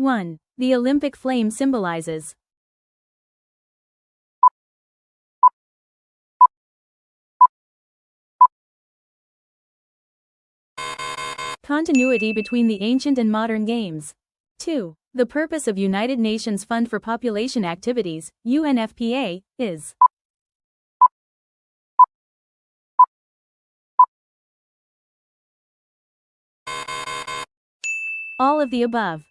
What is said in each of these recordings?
1. The Olympic flame symbolizes continuity between the ancient and modern games. 2. The purpose of United Nations Fund for Population Activities, UNFPA, is all of the above.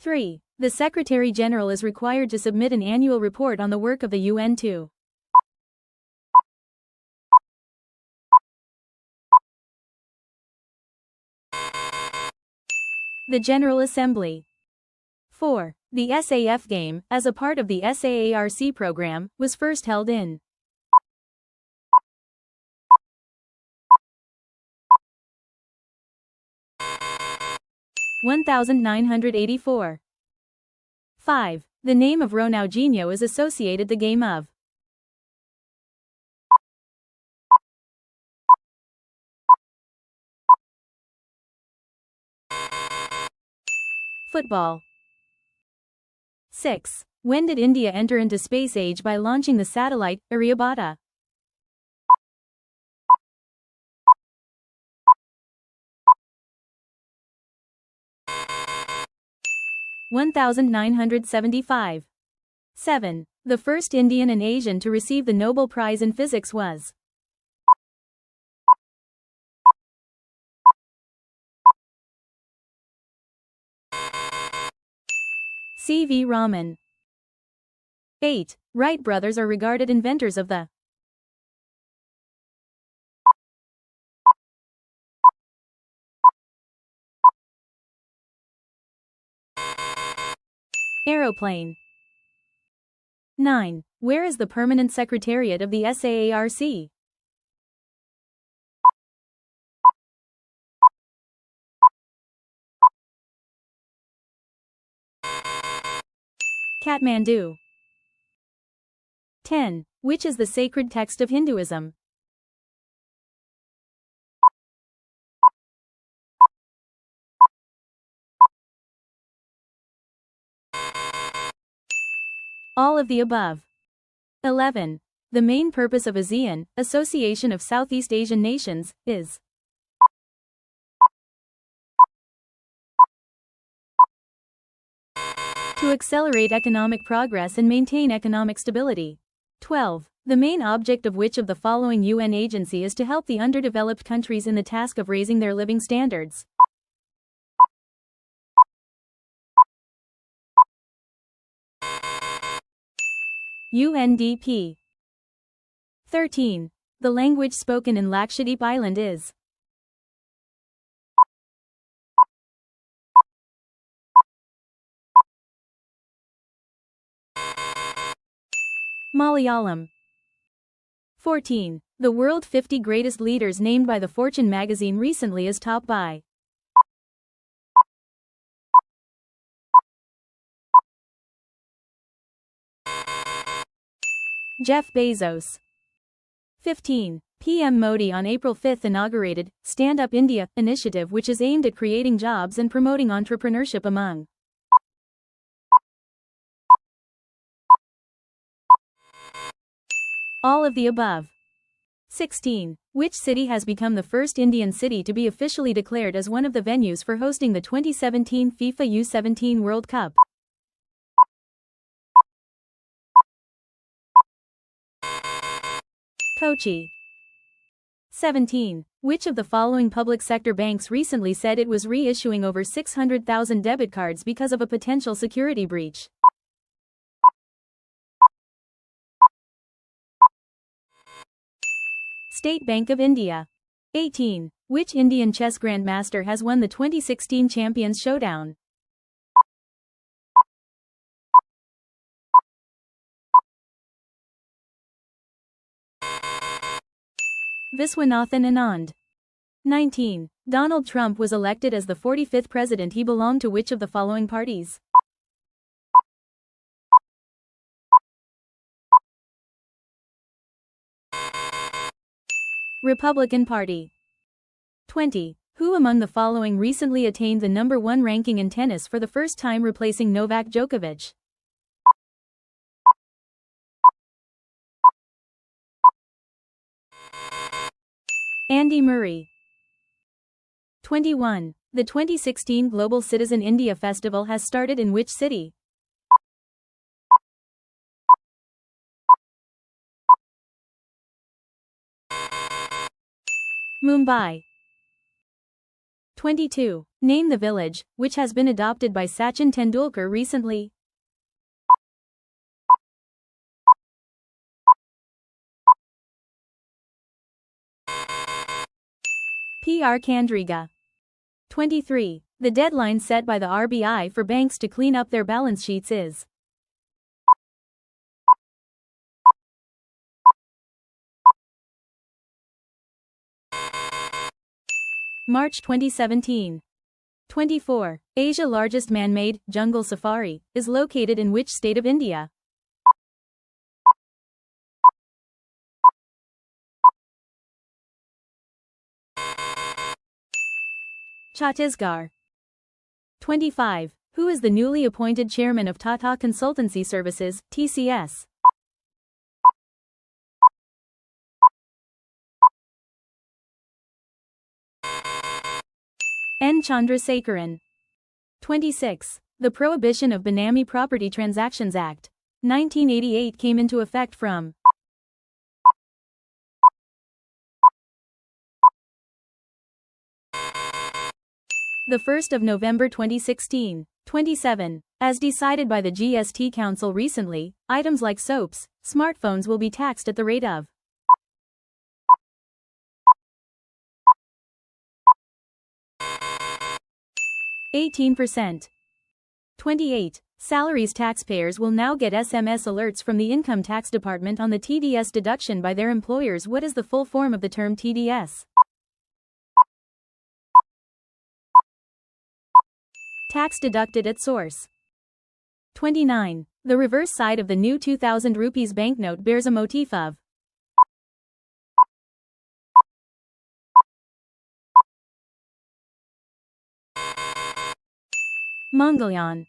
3. The Secretary-General is required to submit an annual report on the work of the UN to the General Assembly. 4. The SAF game, as a part of the SAARC program, was first held in 1984. 5. The name of Ronaldinho is associated the game of football. 6. When did India enter into space age by launching the satellite, Aryabhata? (1975). 7. The first Indian and Asian to receive the Nobel Prize in Physics was C.V. Raman. 8. Wright brothers are regarded inventors of the aeroplane. 9. Where is the permanent secretariat of the SAARC? Kathmandu. 10. Which is the sacred text of Hinduism? All of the above. 11. The main purpose of ASEAN, Association of Southeast Asian Nations, is to accelerate economic progress and maintain economic stability. 12. The main object of which of the following UN agency is to help the underdeveloped countries in the task of raising their living standards? UNDP. 13. The language spoken in Lakshadweep Island is Malayalam. 14. The World 50 Greatest Leaders named by the Fortune magazine recently is top by Jeff Bezos. 15. PM Modi on April 5 inaugurated Stand Up India initiative, which is aimed at creating jobs and promoting entrepreneurship among all of the above. 16. Which city has become the first Indian city to be officially declared as one of the venues for hosting the 2017 FIFA U17 World Cup? Kochi. 17. Which of the following public sector banks recently said it was reissuing over 600,000 debit cards because of a potential security breach? State Bank of India. 18. Which Indian chess grandmaster has won the 2016 Champions Showdown? Viswanathan Anand. 19. Donald Trump was elected as the 45th president. He belonged to which of the following parties? Republican Party. 20. Who among the following recently attained the #1 ranking in tennis for the first time, replacing Novak Djokovic? Andy Murray. 21. The 2016 Global Citizen India Festival has started in which city? Mumbai. 22. Name the village, which has been adopted by Sachin Tendulkar recently. PR Kandriga. 23. The deadline set by the RBI for banks to clean up their balance sheets is. March 2017. 24. Asia's largest man-made jungle safari is located in which state of India? Chhattisgarh. 25. Who is the newly appointed chairman of Tata Consultancy Services, TCS? N. Chandrasekaran. 26. The Prohibition of Benami Property Transactions Act, 1988 came into effect from. The 1st of November 2016. 27. As decided by the GST Council recently, items like soaps, smartphones will be taxed at the rate of 18%. 28. Salaries taxpayers will now get SMS alerts from the Income Tax Department on the TDS deduction by their employers. What is the full form of the term TDS? Tax deducted at source. 29. The reverse side of the new 2000 rupees banknote bears a motif of. Mongolian.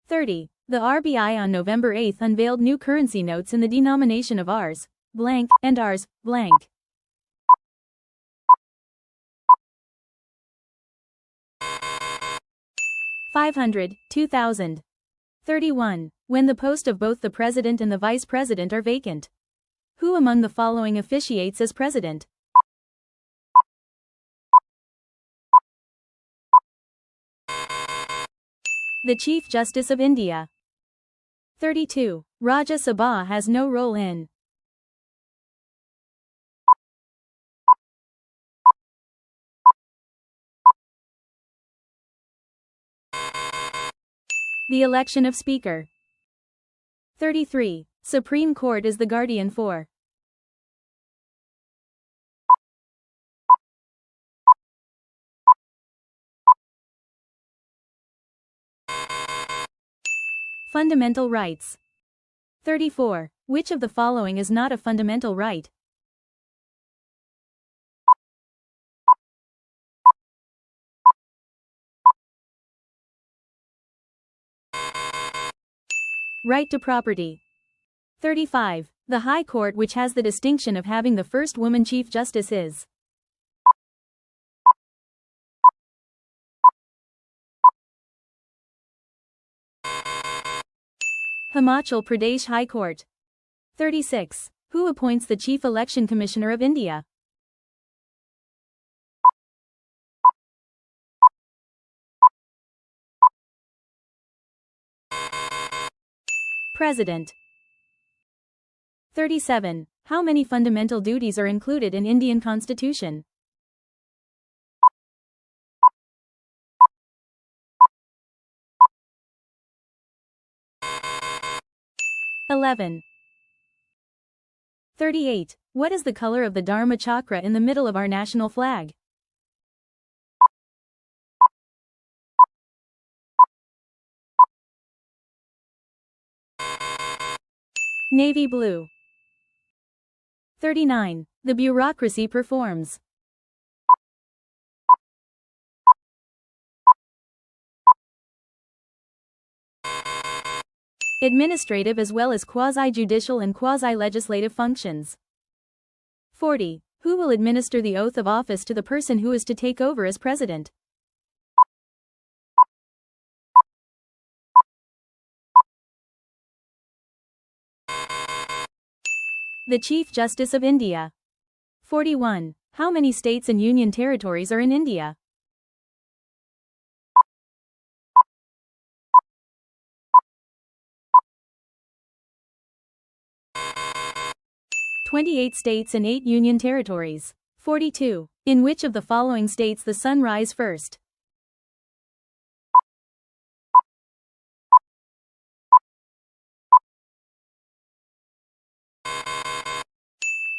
30. The RBI on November 8 unveiled new currency notes in the denomination of Rs, blank, and Rs, blank. $500, 2000. 31. When the post of both the president and the vice president are vacant. Who among the following officiates as president? The Chief Justice of India. 32. Rajya Sabha has no role in. The election of Speaker. 33. Supreme Court is the guardian for. Fundamental rights. 34. Which of the following is not a fundamental right? Right to property. 35. The High Court, which has the distinction of having the first woman Chief Justice, is. Himachal Pradesh High Court. 36. Who appoints the Chief Election Commissioner of India? President. 37. How many fundamental duties are included in Indian Constitution? (11). 38. What is the color of the Dharma Chakra in the middle of our national flag? Navy blue. 39. The bureaucracy performs. administrative as well as quasi-judicial and quasi-legislative functions. 40. Who will administer the oath of office to the person who is to take over as president? The Chief Justice of India. 41. How many states and union territories are in India? "28 states and 8 union territories." 42. In which of the following states the sun rise first?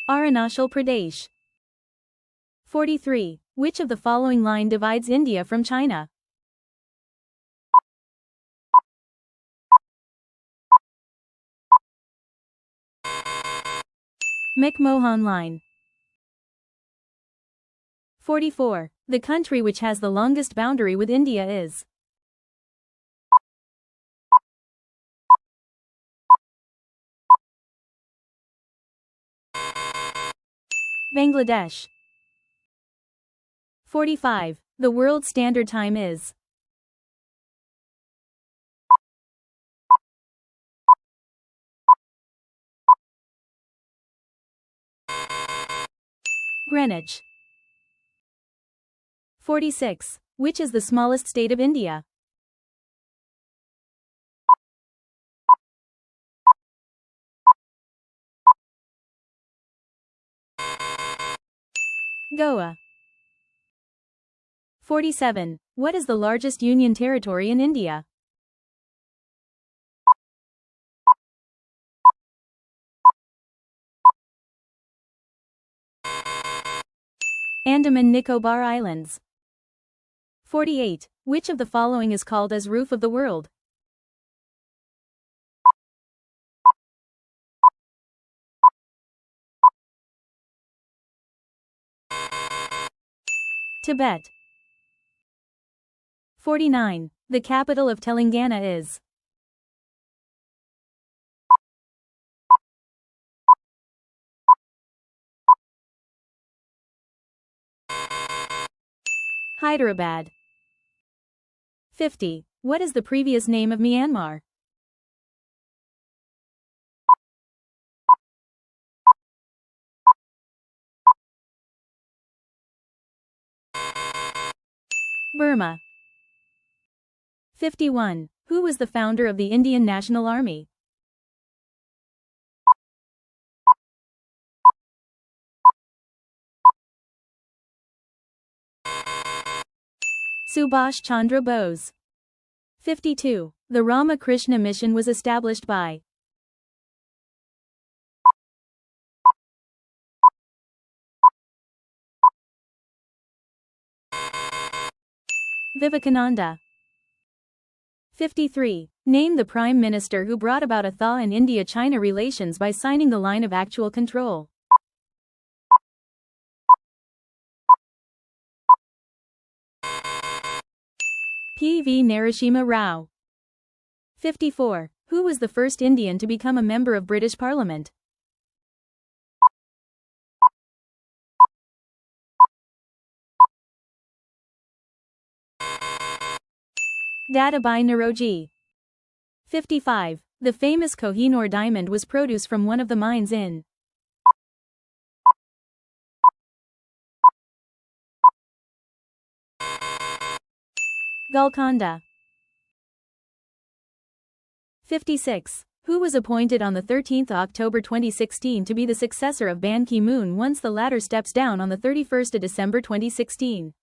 Arunachal Pradesh. 43. Which of the following line divides India from China? McMahon Line. 44. The country which has the longest boundary with India is? Bangladesh. 45. The world standard time is? Greenwich. 46. Which is the smallest state of India? Goa. 47. What is the largest union territory in India? Andaman Nicobar Islands. 48. Which of the following is called as roof of the world? Tibet. 49. The capital of Telangana is? Hyderabad. 50. What is the previous name of Myanmar? Burma. 51. Who was the founder of the Indian National Army? Subhash Chandra Bose. 52. The Ramakrishna Mission was established by? Vivekananda. 53. Name the Prime Minister who brought about a thaw in India-China relations by signing the Line of Actual Control. P.V. Narasimha Rao. 54. Who was the first Indian to become a member of British Parliament? Dadabhai Naoroji. 55. The famous Kohinoor diamond was produced from one of the mines in? Golconda. 56. Who was appointed on the 13th October 2016 to be the successor of Ban Ki-moon once the latter steps down on the 31st of December 2016?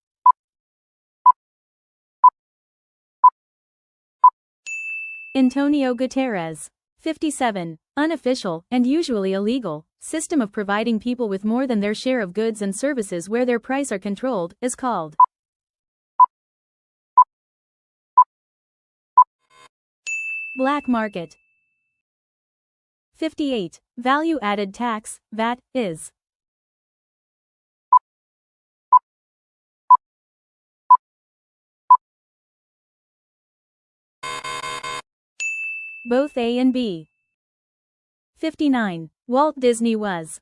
Antonio Guterres. 57. Unofficial, and usually illegal, system of providing people with more than their share of goods and services where their price are controlled, is called? Black market. 58. Value-added tax, VAT, is? Both A and B. 59. Walt Disney was.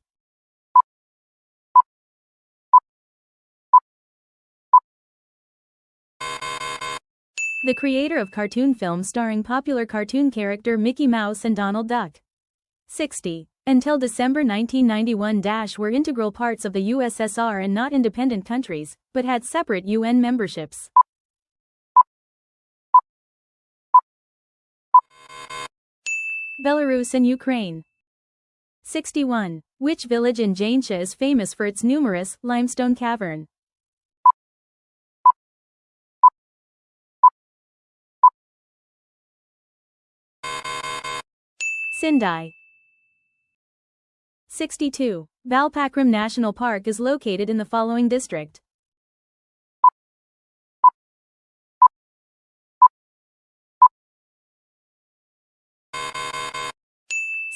The creator of cartoon films starring popular cartoon character Mickey Mouse and Donald Duck. 60. Until December 1991 were integral parts of the USSR and not independent countries, but had separate UN memberships. Belarus and Ukraine. 61. Which village in Jaintia is famous for its numerous limestone cavern? Sindai. 62. Balpakram National Park is located in the following district.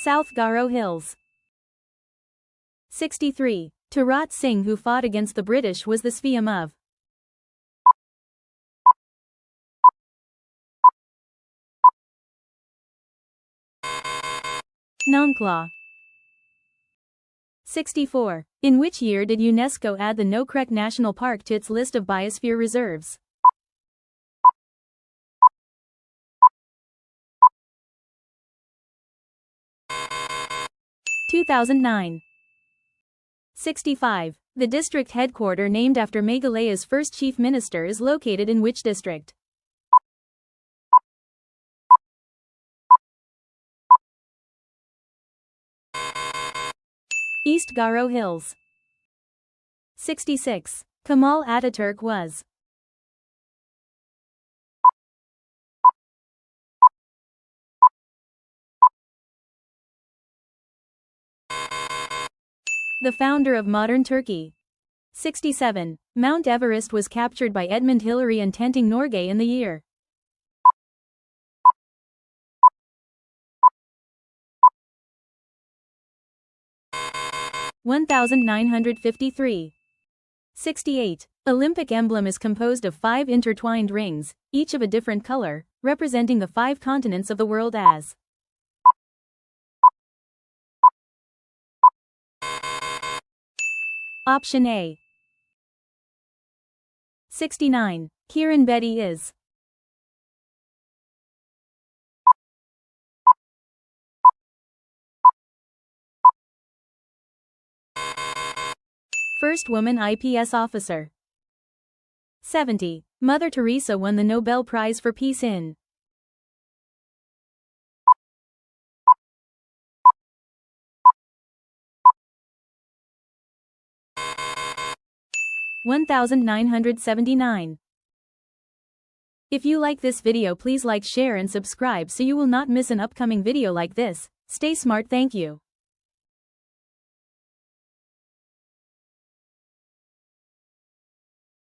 South Garo Hills. 63. Tarat Singh, who fought against the British, was the Sviam of. Nongkla. 64. In which year did UNESCO add the Nokrek National Park to its list of biosphere reserves? – 2009. 65. The district headquarter named after Meghalaya's first chief minister is located in which district? East Garo Hills. 66. Kemal Ataturk was. The founder of modern Turkey. 67. Mount Everest was captured by Edmund Hillary and Tenting Norgay in the year. – 1953. 68. Olympic emblem is composed of 5 intertwined rings, each of a different color, representing the 5 continents of the world as. Option A. 69. Kiran Bedi is. First woman IPS officer. 70. Mother Teresa won the Nobel Prize for Peace in. – 1979. If you like this video, please like, share and subscribe so you will not miss an upcoming video like this. Stay smart, thank you.